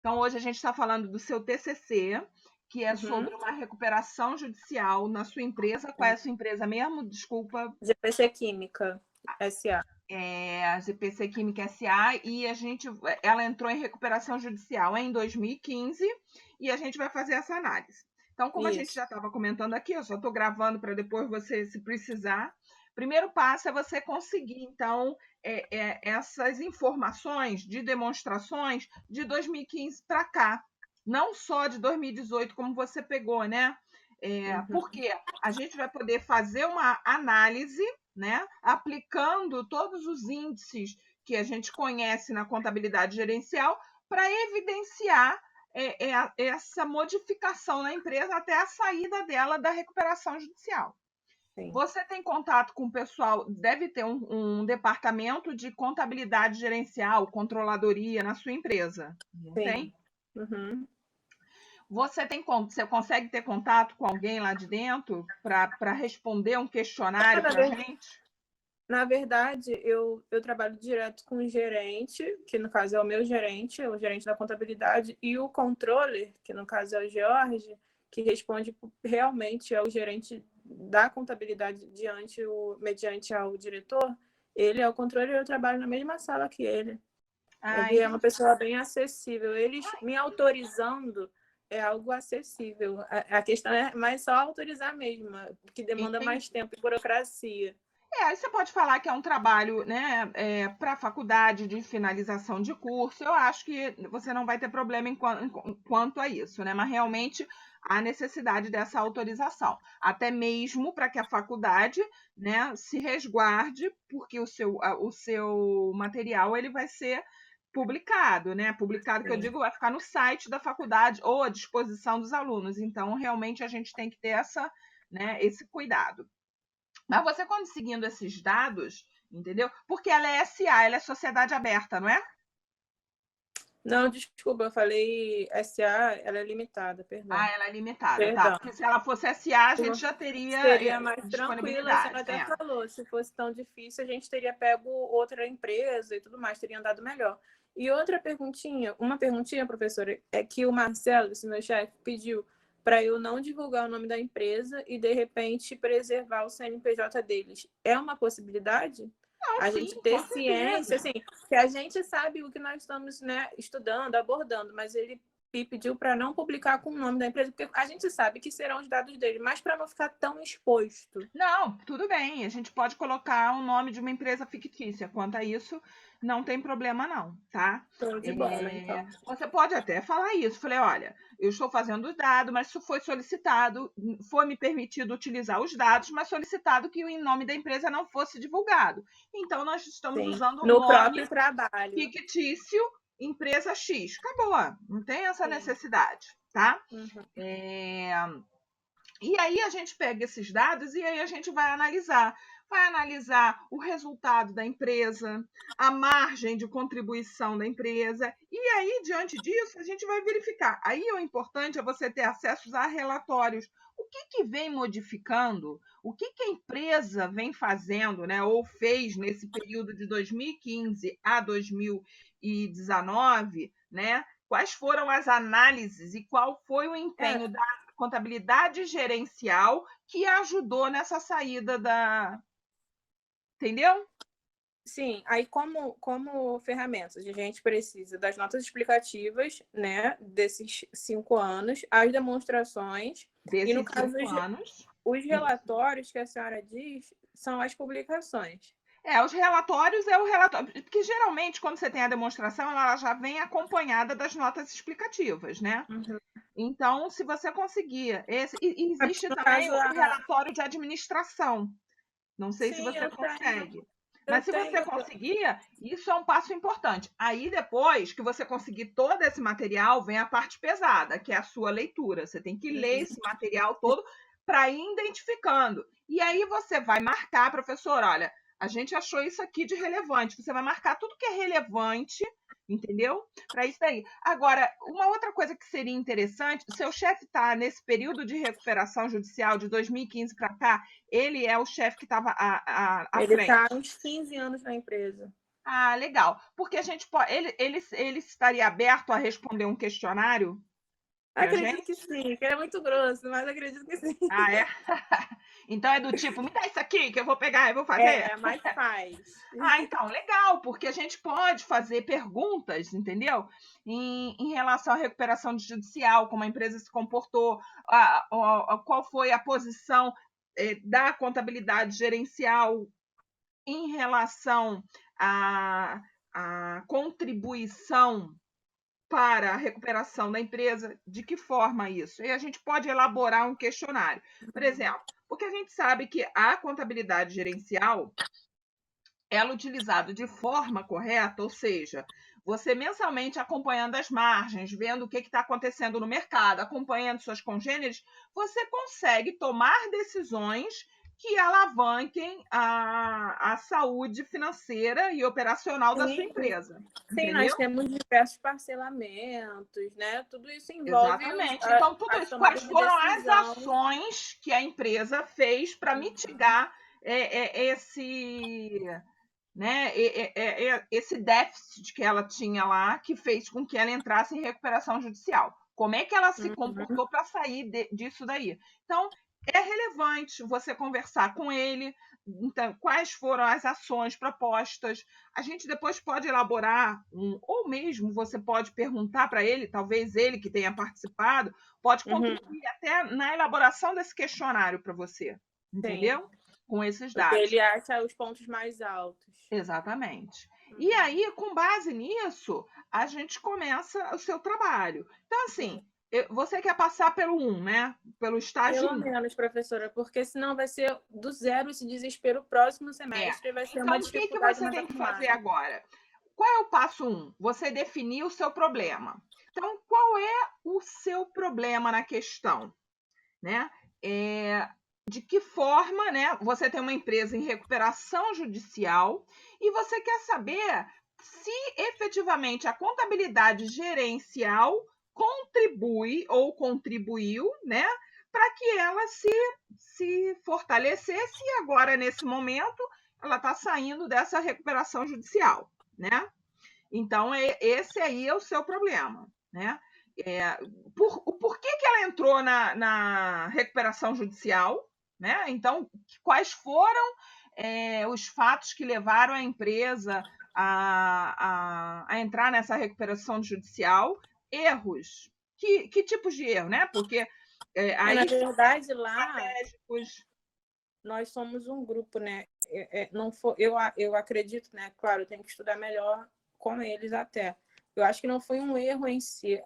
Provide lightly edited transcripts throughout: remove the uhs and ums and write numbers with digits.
Então, hoje a gente está falando do seu TCC, que é Uhum. sobre uma recuperação judicial na sua empresa. Qual é a sua empresa mesmo? Desculpa. GPC Química SA. A GPC Química SA, e ela entrou em recuperação judicial em 2015 e a gente vai fazer essa análise. Então, como a gente Isso. já estava comentando aqui, eu só estou gravando para depois você, se precisar. Primeiro passo é você conseguir, então, essas informações de demonstrações de 2015 para cá, não só de 2018, como você pegou, né? Uhum. Porque a gente vai poder fazer uma análise, né, aplicando todos os índices que a gente conhece na contabilidade gerencial para evidenciar essa modificação na empresa até a saída dela da recuperação judicial. Sim. Você tem contato com o pessoal, deve ter um departamento de contabilidade gerencial, controladoria na sua empresa, não Sim. tem? Uhum. Você consegue ter contato com alguém lá de dentro para responder um questionário Na para a ver- gente? na verdade, eu trabalho direto com o gerente, que no caso é o meu gerente, o gerente da contabilidade, e o controller, que no caso é o George, que responde realmente ao gerente da contabilidade mediante ao diretor. Ele é o controller e eu trabalho na mesma sala que ele. Ah, Ele é uma entendi. pessoa bem acessível. Eles me autorizando é algo acessível. A questão é mais só autorizar mesmo, que demanda mais Entendi. tempo e burocracia. Aí você pode falar que é um trabalho, né, para a faculdade de finalização de curso. Eu acho que você não vai ter problema quanto a isso, né? Mas realmente há necessidade dessa autorização, até mesmo para que a faculdade, né, se resguarde, porque o seu material ele vai ser publicado, né? Publicado que eu Sim. digo vai ficar no site da faculdade ou à disposição dos alunos. Então, realmente a gente tem que ter esse cuidado. Mas você conseguindo esses dados, entendeu? Porque ela é SA, ela é sociedade aberta, não é? Não, desculpa, eu falei SA, ela é limitada, Ah, perdão. ela é limitada, tá? Perdão. Porque se ela fosse SA, a gente já teria Seria mais tranquilo, a senhora disponibilidade. até falou, se fosse tão difícil, a gente teria pego outra empresa e tudo mais, teria andado melhor. E outra perguntinha, uma perguntinha, professora, é que o Marcelo, esse meu chefe, pediu para eu não divulgar o nome da empresa e, de repente, preservar o CNPJ deles. É uma possibilidade? Não, A gente sim, ter com ciência, certeza. assim, que a gente sabe o que nós estamos, né, estudando, abordando, mas ele pediu para não publicar com o nome da empresa, porque a gente sabe que serão os dados dele, mas para não ficar tão exposto. Não, tudo bem. A gente pode colocar o nome de uma empresa fictícia. Quanto a isso, não tem problema não, tá? Show de bola, então. Você pode até falar isso. Falei, olha, eu estou fazendo os dados, mas isso foi solicitado, foi me permitido utilizar os dados, mas solicitado que o nome da empresa não fosse divulgado. Então, nós estamos Sim. usando o No nome próprio trabalho. fictício empresa X. Acabou, não tem essa Sim. necessidade, tá? Uhum. É, e aí a gente pega esses dados e aí a gente vai analisar. Vai analisar o resultado da empresa, a margem de contribuição da empresa, e aí, diante disso, a gente vai verificar. Aí o importante é você ter acesso a relatórios. O que vem modificando, o que a empresa vem fazendo, né, ou fez nesse período de 2015 a 2019, né? Quais foram as análises e qual foi o É, empenho da contabilidade gerencial que ajudou nessa saída da. Entendeu? sim. Aí, como ferramentas, a gente precisa das notas explicativas, né, desses 5 anos, as demonstrações, e no Desses caso, 5 anos. os Isso. relatórios que a senhora diz são as publicações. Os relatórios é o relatório. Porque geralmente, quando você tem a demonstração, ela já vem acompanhada das notas explicativas, né? Uhum. Então, se você conseguir. E É porque, existe no também caso, o relatório de administração. Não sei se sim, você eu tenho. consegue. Eu Mas se você tenho. conseguir, isso é um passo importante. Aí, depois que você conseguir todo esse material, vem a parte pesada, que é a sua leitura. Você tem que ler esse material todo para ir identificando. E aí você vai marcar, professor, olha, a gente achou isso aqui de relevante. Você vai marcar tudo que é relevante, entendeu? Para isso daí. Agora, uma outra coisa que seria interessante, o seu chefe está nesse período de recuperação judicial de 2015 para cá, ele é o chefe que estava à Ele está há frente. uns 15 anos na empresa. Ah, legal. Porque a gente pode. Ele estaria aberto a responder um questionário para a Acredito gente? que sim, que é muito grosso, mas acredito que sim. Ah, é? Então é do tipo, me dá isso aqui que eu vou pegar e vou fazer? É, mas faz. Ah, então, legal, porque a gente pode fazer perguntas, entendeu? Em relação à recuperação judicial, como a empresa se comportou, qual foi a posição da contabilidade gerencial em relação à contribuição para a recuperação da empresa, de que forma isso? E a gente pode elaborar um questionário. Por exemplo, porque a gente sabe que a contabilidade gerencial ela utilizada de forma correta, ou seja, você mensalmente acompanhando as margens, vendo o que está acontecendo no mercado, acompanhando suas congêneres, você consegue tomar decisões que alavanquem a saúde financeira e operacional da sua Sim, empresa. sim, nós Entendeu? temos diversos parcelamentos, né? Tudo isso envolve Exatamente. Então, tudo as isso. Quais tomadas de foram as decisão. ações que a empresa fez para mitigar esse, né, esse déficit que ela tinha lá, que fez com que ela entrasse em recuperação judicial? Como é que ela se Uhum, comportou para sair disso daí? Então, é relevante você conversar com ele. Então, quais foram as ações propostas? A gente depois pode elaborar ou mesmo você pode perguntar para ele, talvez ele que tenha participado, pode uhum, contribuir até na elaboração desse questionário para você, sim. entendeu? Com esses O que dados. ele acha os pontos mais altos. Exatamente. E Uhum, aí, com base nisso, a gente começa o seu trabalho. Então, sim. assim, você quer passar pelo 1, né? Pelo estágio Pelo 1. menos, professora, porque senão vai ser do zero esse desespero. O próximo É. semestre vai ser uma Então, o que, que dificuldade você mais tem que fazer arrumada. agora? Qual é o passo 1? Você definir o seu problema. Então, qual é o seu problema na questão? Né? De que forma, né? Você tem uma empresa em recuperação judicial e você quer saber se efetivamente a contabilidade gerencial contribui ou contribuiu, né, para que ela se fortalecesse e agora, nesse momento, ela está saindo dessa recuperação judicial, né? Então, esse aí é o seu problema, né? É, por que ela entrou na recuperação judicial, né? Então, quais foram os fatos que levaram a empresa a entrar nessa recuperação judicial? Erros. Que tipos de erro, né? Porque Na aí são verdade, lá estratégicos. nós somos um grupo, né? Não for, eu acredito, né? Claro, tem que estudar melhor com eles até. Eu acho que não foi um erro em si.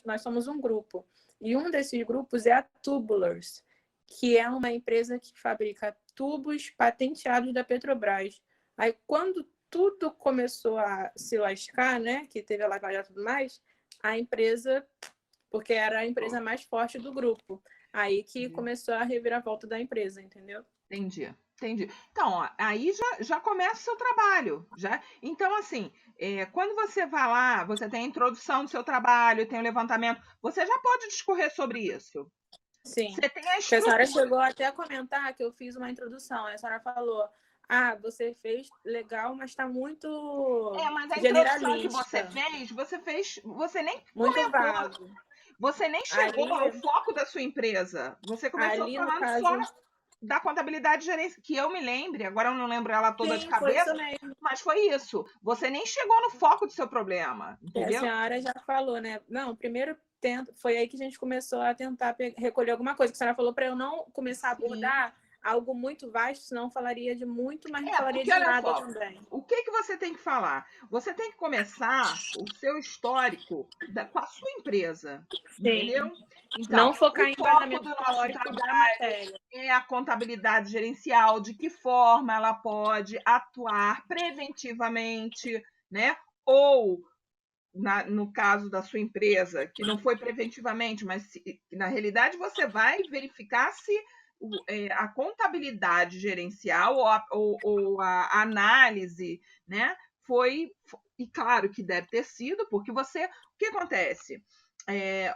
Nós somos um grupo. E um desses grupos é a Tubulars, que é uma empresa que fabrica tubos patenteados da Petrobras. Aí, quando tudo começou a se lascar, né? Que teve a Lava Jato e tudo mais, a empresa, porque era a empresa mais forte do grupo. Aí que começou a reviravolta da empresa, entendeu? Entendi, entendi. Então, ó, aí já começa o seu trabalho. Então, assim, quando você vai lá, você tem a introdução do seu trabalho, tem o levantamento, você já pode discorrer sobre isso. Sim. Você tem a Porque a senhora estrutura. chegou até a comentar que eu fiz uma introdução. A senhora falou: ah, você fez legal, mas está muito Mas a introdução que generalista, você nem muito comentou, vago. você nem chegou Ali, ao foco da sua empresa. Você começou ali no falando só caso, da contabilidade gerência, que eu me lembre, agora eu não lembro ela toda de sim, foi isso cabeça, mesmo. mas foi isso. Você nem chegou no foco do seu problema, E a entendeu? senhora já falou, né? Não, primeiro foi aí que a gente começou a tentar recolher alguma coisa. Que a senhora falou para eu não começar a Sim. abordar algo muito vasto, senão falaria de muito, mas não falaria Porque de olha nada só, também. o que você tem que falar? Você tem que começar o seu histórico com a sua empresa, Sim. entendeu? Então, Não focar o em foco embasamento do nosso teórico trabalho da matéria. é a contabilidade gerencial, de que forma ela pode atuar preventivamente, né? Ou no caso da sua empresa, que não foi preventivamente, mas na realidade você vai verificar se a contabilidade gerencial ou a análise, né, e claro que deve ter sido, porque o que acontece?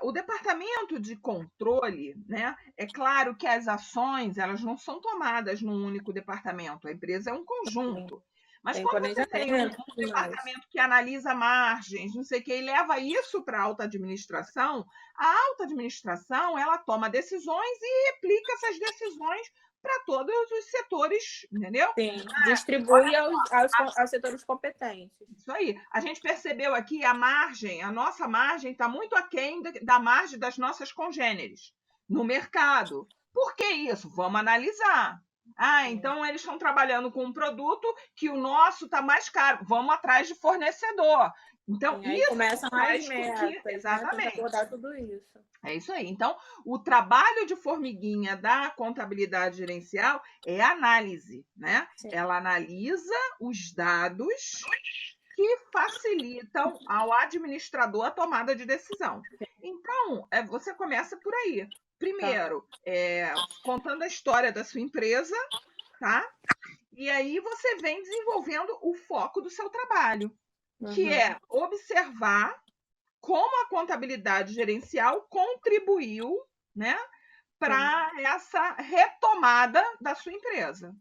O departamento de controle, né, é claro que as ações elas não são tomadas num único departamento, a empresa é um conjunto. Mas Tem quando você tem um planejamento, tudo mais. departamento que analisa margens, não sei o que, e leva isso para a alta administração, a alta administração ela toma decisões e replica essas decisões para todos os setores, entendeu? Sim, distribui aos setores competentes. Isso aí. A gente percebeu aqui a margem, a nossa margem está muito aquém da margem das nossas congêneres no mercado. Por que isso? Vamos analisar. Então eles estão trabalhando com um produto que o nosso está mais caro. Vamos atrás de fornecedor. Então, aí isso começam faz as com metas, que. né? Tem que Exatamente. acordar tudo isso. É isso aí. Então, o trabalho de formiguinha da contabilidade gerencial é análise, né? Sim. Ela analisa os dados que facilitam ao administrador a tomada de decisão. Então, você começa por aí. Primeiro, contando a história da sua empresa, tá? E aí você vem desenvolvendo o foco do seu trabalho, que é observar como a contabilidade gerencial contribuiu, né, para essa retomada da sua empresa.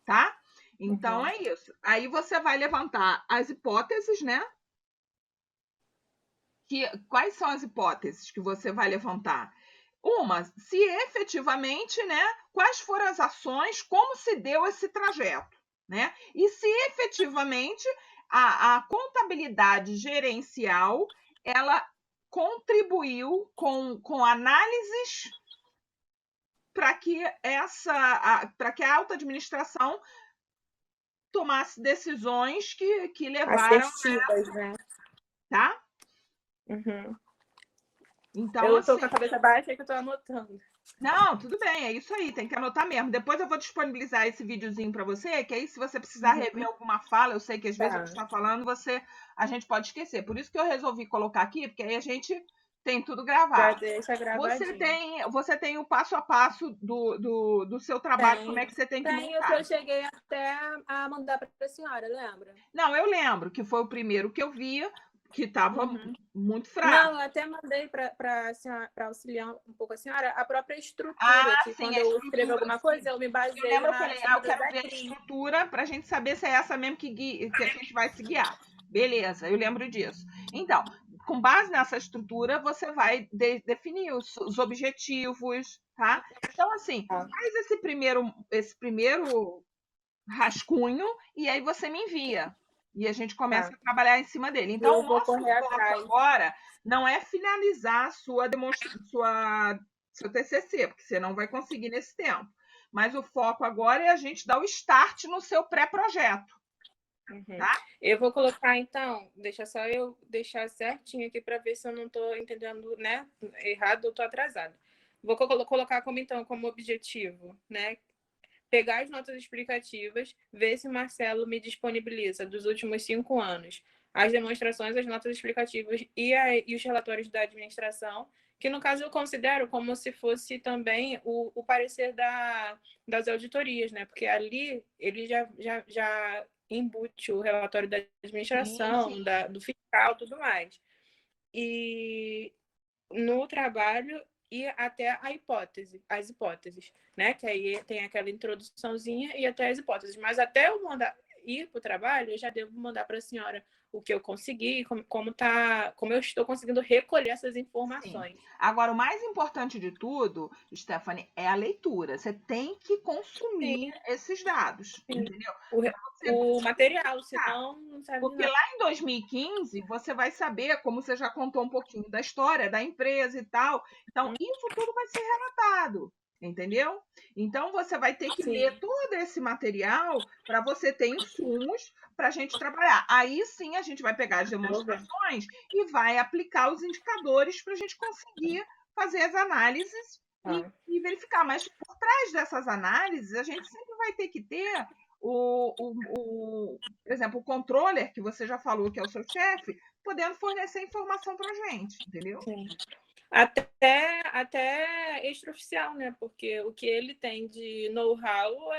Tá? Então é isso. Aí você vai levantar as hipóteses, né? Quais são as hipóteses que você vai levantar? Uma, se efetivamente, né, quais foram as ações, como se deu esse trajeto, né? E se efetivamente a contabilidade gerencial ela contribuiu com análises para que para que a alta administração tomasse decisões que levaram assertivas, né? Tá? Então, eu estou com a cabeça baixa que eu estou anotando. Não, tudo bem, é isso aí, tem que anotar mesmo. Depois eu vou disponibilizar esse videozinho para você, que aí se você precisar rever alguma fala, eu sei que às vezes o que está falando a gente pode esquecer. Por isso que eu resolvi colocar aqui, porque aí a gente tem tudo gravado. Você tem o passo a passo do seu trabalho, como é que você tem que montar. Eu cheguei até a mandar para a senhora, lembra? Não, eu lembro que foi o primeiro que eu vi, que estava muito fraco. Não, eu até mandei para auxiliar um pouco a senhora a própria estrutura, que sim, quando eu escrevo alguma coisa, eu me baseio eu falei, eu quero ver a estrutura para a gente saber se é essa mesmo que a gente vai se guiar. Beleza, eu lembro disso. Então, com base nessa estrutura, você vai definir os objetivos, tá? Então, assim, faz esse primeiro rascunho e aí você me envia. E a gente começa a trabalhar em cima dele. Então, o nosso foco agora não é finalizar seu TCC, porque você não vai conseguir nesse tempo. Mas o foco agora é a gente dar o start no seu pré-projeto. Tá? Eu vou colocar, então, deixa só eu deixar certinho aqui para ver se eu não estou entendendo, né, errado ou estou atrasada. Vou colocar como objetivo, né, pegar as notas explicativas, ver se Marcelo me disponibiliza dos últimos 5 anos as demonstrações, as notas explicativas e os relatórios da administração, que no caso eu considero como se fosse também o parecer das auditorias, né? Porque ali ele já embute o relatório da administração, do fiscal, tudo mais. E no trabalho e até as hipóteses, né? Que aí tem aquela introduçãozinha e até as hipóteses. Mas até eu ir para o trabalho, eu já devo mandar para a senhora o que eu consegui, como eu estou conseguindo recolher essas informações. Sim. Agora, o mais importante de tudo, Stephanie, é a leitura. Você tem que consumir esses dados, entendeu? O material, senão não serve Porque lá em 2015, você vai saber, como você já contou um pouquinho da história da empresa e tal. Então, isso tudo vai ser relatado, entendeu? Então, você vai ter que ler todo esse material para você ter insumos para a gente trabalhar. Aí sim a gente vai pegar as demonstrações e vai aplicar os indicadores para a gente conseguir fazer as análises e verificar. Mas por trás dessas análises, a gente sempre vai ter que ter por exemplo, o controller, que você já falou que é o seu chefe, podendo fornecer informação para a gente, entendeu? Sim. Até extraoficial, né? Porque o que ele tem de know-how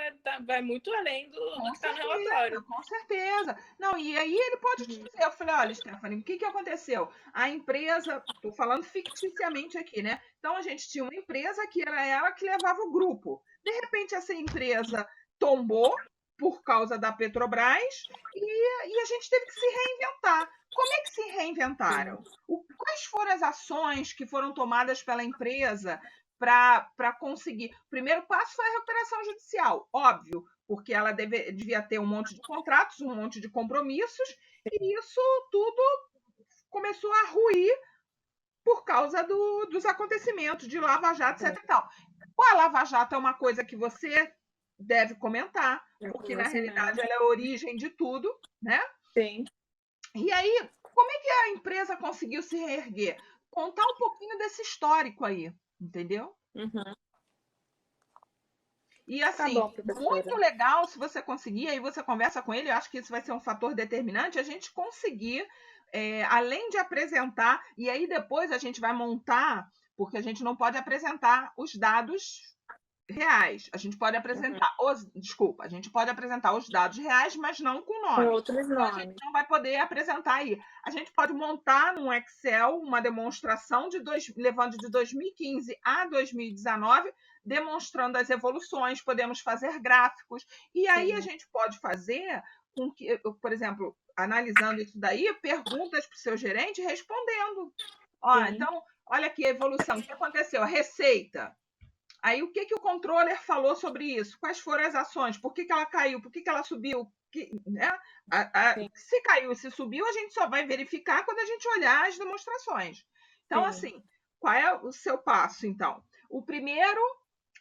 vai muito além do que está no relatório. Com certeza. Não, e aí ele pode te dizer, eu falei, olha, Stephanie, o que aconteceu? A empresa, estou falando ficticiamente aqui, né? Então a gente tinha uma empresa que era ela que levava o grupo. De repente essa empresa tombou, por causa da Petrobras e a gente teve que se reinventar. Como é que se reinventaram? Quais foram as ações que foram tomadas pela empresa para conseguir? O primeiro passo foi a recuperação judicial, óbvio, porque ela devia ter um monte de contratos, um monte de compromissos, e isso tudo começou a ruir por causa dos acontecimentos de Lava Jato, etc. E tal. A Lava Jato é uma coisa que você deve comentar, porque na realidade ela é a origem de tudo, né? Sim. E aí, como é que a empresa conseguiu se reerguer? Contar um pouquinho desse histórico aí, entendeu? Uhum. E assim, Tá bom, muito legal se você conseguir, aí você conversa com ele, eu acho que isso vai ser um fator determinante, a gente conseguir, além de apresentar, e aí depois a gente vai montar, porque a gente não pode apresentar os dados reais. A gente pode apresentar a gente pode apresentar os dados reais, mas não com nome. Com outros então, nomes. A gente não vai poder apresentar aí. A gente pode montar num Excel uma demonstração levando de 2015 a 2019, demonstrando as evoluções, podemos fazer gráficos, e aí a gente pode fazer com que, por exemplo, analisando isso daí, perguntas para o seu gerente respondendo. Então, olha aqui a evolução. O que aconteceu? A receita. Aí o que o controller falou sobre isso? Quais foram as ações? Por que ela caiu? Por que ela subiu? Né? Se caiu e se subiu, a gente só vai verificar quando a gente olhar as demonstrações. Então, assim, qual é o seu passo, então? O primeiro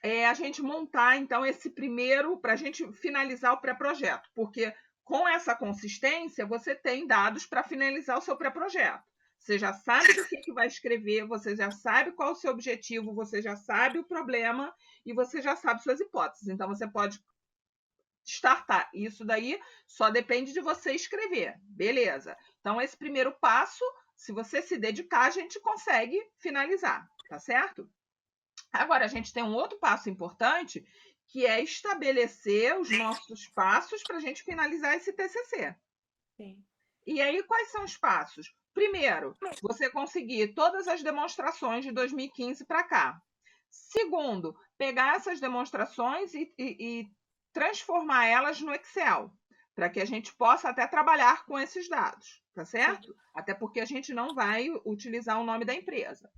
é a gente montar, então, esse primeiro, para a gente finalizar o pré-projeto, porque com essa consistência, você tem dados para finalizar o seu pré-projeto. Você já sabe do que vai escrever, você já sabe qual é o seu objetivo, você já sabe o problema e você já sabe suas hipóteses. Então, você pode startar. Isso daí só depende de você escrever. Beleza. Então, esse primeiro passo, se você se dedicar, a gente consegue finalizar, tá certo? Agora, a gente tem um outro passo importante, que é estabelecer os nossos passos para a gente finalizar esse TCC. Sim. E aí, quais são os passos? Primeiro, você conseguir todas as demonstrações de 2015 para cá. Segundo, pegar essas demonstrações e transformar elas no Excel, para que a gente possa até trabalhar com esses dados, tá certo? Sim. Até porque a gente não vai utilizar o nome da empresa.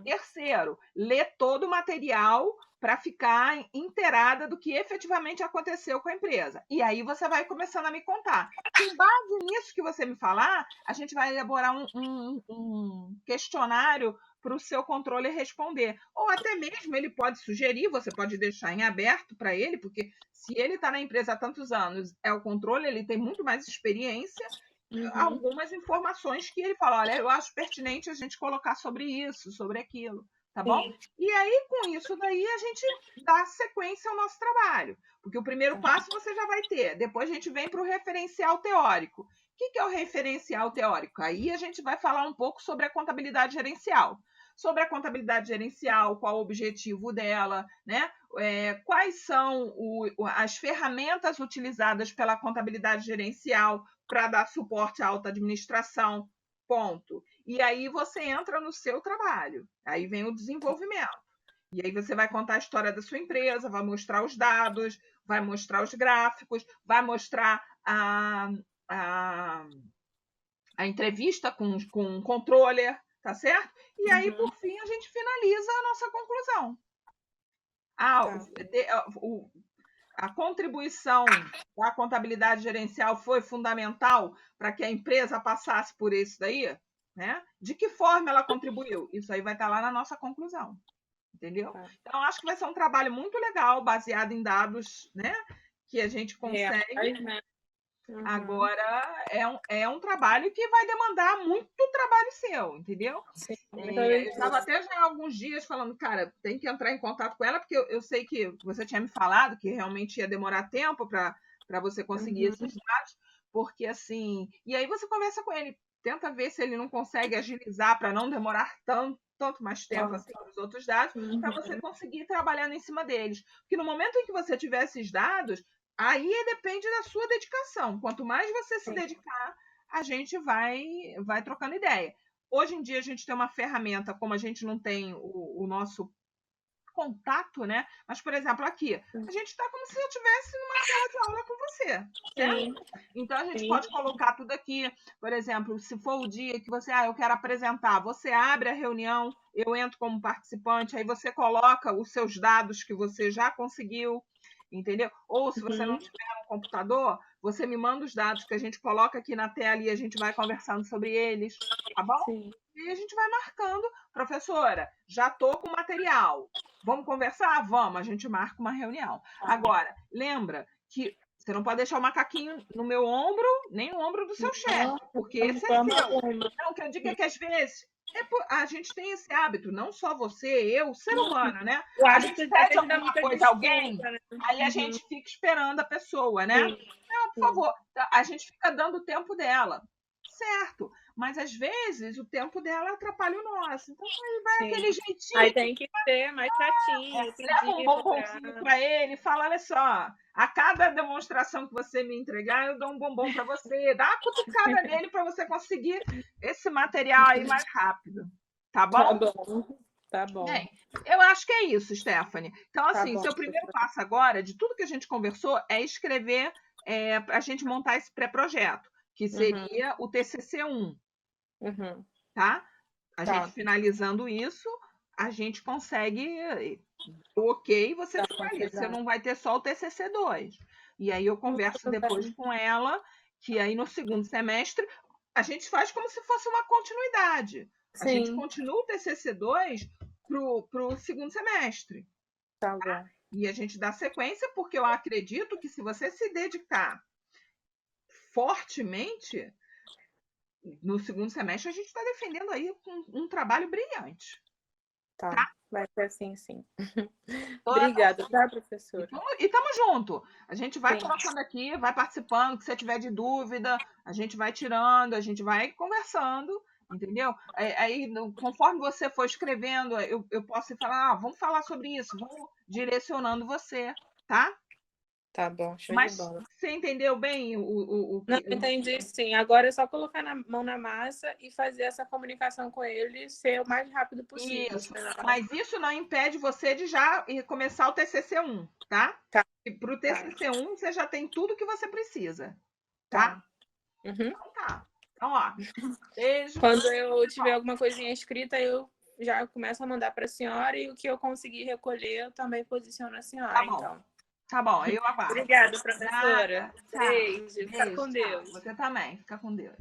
Terceiro, ler todo o material para ficar inteirada do que efetivamente aconteceu com a empresa. E aí você vai começando a me contar. Com base nisso que você me falar, a gente vai elaborar um questionário para o seu controle responder. Ou até mesmo ele pode sugerir, você pode deixar em aberto para ele, porque se ele está na empresa há tantos anos, é o controle, ele tem muito mais experiência, algumas informações que ele fala, olha, eu acho pertinente a gente colocar sobre isso, sobre aquilo, tá bom? Sim. E aí, com isso daí, a gente dá sequência ao nosso trabalho, porque o primeiro passo você já vai ter, depois a gente vem para o referencial teórico. O que é o referencial teórico? Aí a gente vai falar um pouco sobre a contabilidade gerencial. Sobre a contabilidade gerencial, qual o objetivo dela, né? Quais são as ferramentas utilizadas pela contabilidade gerencial para dar suporte à alta administração, ponto. E aí você entra no seu trabalho, aí vem o desenvolvimento. E aí você vai contar a história da sua empresa, vai mostrar os dados, vai mostrar os gráficos, vai mostrar a entrevista com o controller, tá certo? E aí, por fim, a gente finaliza a nossa conclusão. A contribuição da contabilidade gerencial foi fundamental para que a empresa passasse por isso daí, né? De que forma ela contribuiu? Isso aí vai estar lá na nossa conclusão, entendeu? Então, acho que vai ser um trabalho muito legal, baseado em dados, né? Que a gente consegue. Agora, é um trabalho que vai demandar muito trabalho seu, entendeu? Sim, eu estava até já há alguns dias falando, cara, tem que entrar em contato com ela, porque eu sei que você tinha me falado que realmente ia demorar tempo para você conseguir esses dados, porque assim. E aí você conversa com ele, tenta ver se ele não consegue agilizar para não demorar tanto mais tempo assim os outros dados, para você conseguir ir trabalhando em cima deles. Porque no momento em que você tiver esses dados, aí depende da sua dedicação. Quanto mais você se dedicar, a gente vai trocando ideia. Hoje em dia a gente tem uma ferramenta, como a gente não tem o nosso contato, né? Mas, por exemplo, aqui, a gente está como se eu estivesse numa sala de aula com você. Certo? Então, a gente pode colocar tudo aqui. Por exemplo, se for o dia que você, eu quero apresentar, você abre a reunião, eu entro como participante, aí você coloca os seus dados que você já conseguiu, entendeu? Ou se você não tiver um computador, você me manda os dados que a gente coloca aqui na tela e a gente vai conversando sobre eles, tá bom? Sim. E a gente vai marcando, professora, já estou com material. Vamos conversar? Vamos, a gente marca uma reunião. Agora, lembra que você não pode deixar o macaquinho no meu ombro, nem no ombro do seu chefe, porque esse é seu. Não, que eu digo é que às vezes a gente tem esse hábito, não só você, eu, o ser humano, né? A gente pede alguma coisa a alguém, aí a gente fica esperando a pessoa, né? Não, por favor, a gente fica dando o tempo dela. Certo, mas às vezes o tempo dela atrapalha o nosso. Então aí vai aquele jeitinho. Aí tem que ser mais chatinho. Leva um bombonzinho para ele, fala: olha só, a cada demonstração que você me entregar, eu dou um bombom para você. Dá uma cutucada nele para você conseguir esse material aí mais rápido. Tá bom? Tá bom. Tá bom. Bem, eu acho que é isso, Stephanie. Então, assim, seu primeiro passo agora, de tudo que a gente conversou, é escrever, para a gente montar esse pré-projeto, que seria o TCC1. Tá? A gente finalizando isso, a gente consegue o ok, você finaliza. Você não vai ter só o TCC2. E aí eu converso depois com ela, que aí no segundo semestre a gente faz como se fosse uma continuidade. A gente continua o TCC2 para o segundo semestre. Tá bom. E a gente dá sequência, porque eu acredito que se você se dedicar fortemente, no segundo semestre a gente está defendendo aí um trabalho brilhante. Tá? Vai ser assim, sim. Obrigada, tá, professora? E estamos junto. A gente vai colocando aqui, vai participando, se você tiver de dúvida, a gente vai tirando, a gente vai conversando, entendeu? Aí, conforme você for escrevendo, eu posso falar, vamos falar sobre isso, vou direcionando você, tá? Tá bom, show Mas de bola. você entendeu bem Não, entendi, sim. Agora é só colocar na mão na massa e fazer essa comunicação com ele ser o mais rápido possível. Isso. Mas isso não impede você de já começar o TCC1, tá? E para o TCC1 você já tem tudo que você precisa, tá? Então tá. Então, ó, beijo. Quando eu tiver alguma coisinha escrita, eu já começo a mandar para a senhora e o que eu conseguir recolher, eu também posiciono a senhora, tá bom. então. Tá bom, aí eu aguardo. Obrigada, professora. Nada. Beijo. Fica com Deus. Você também. Fica com Deus.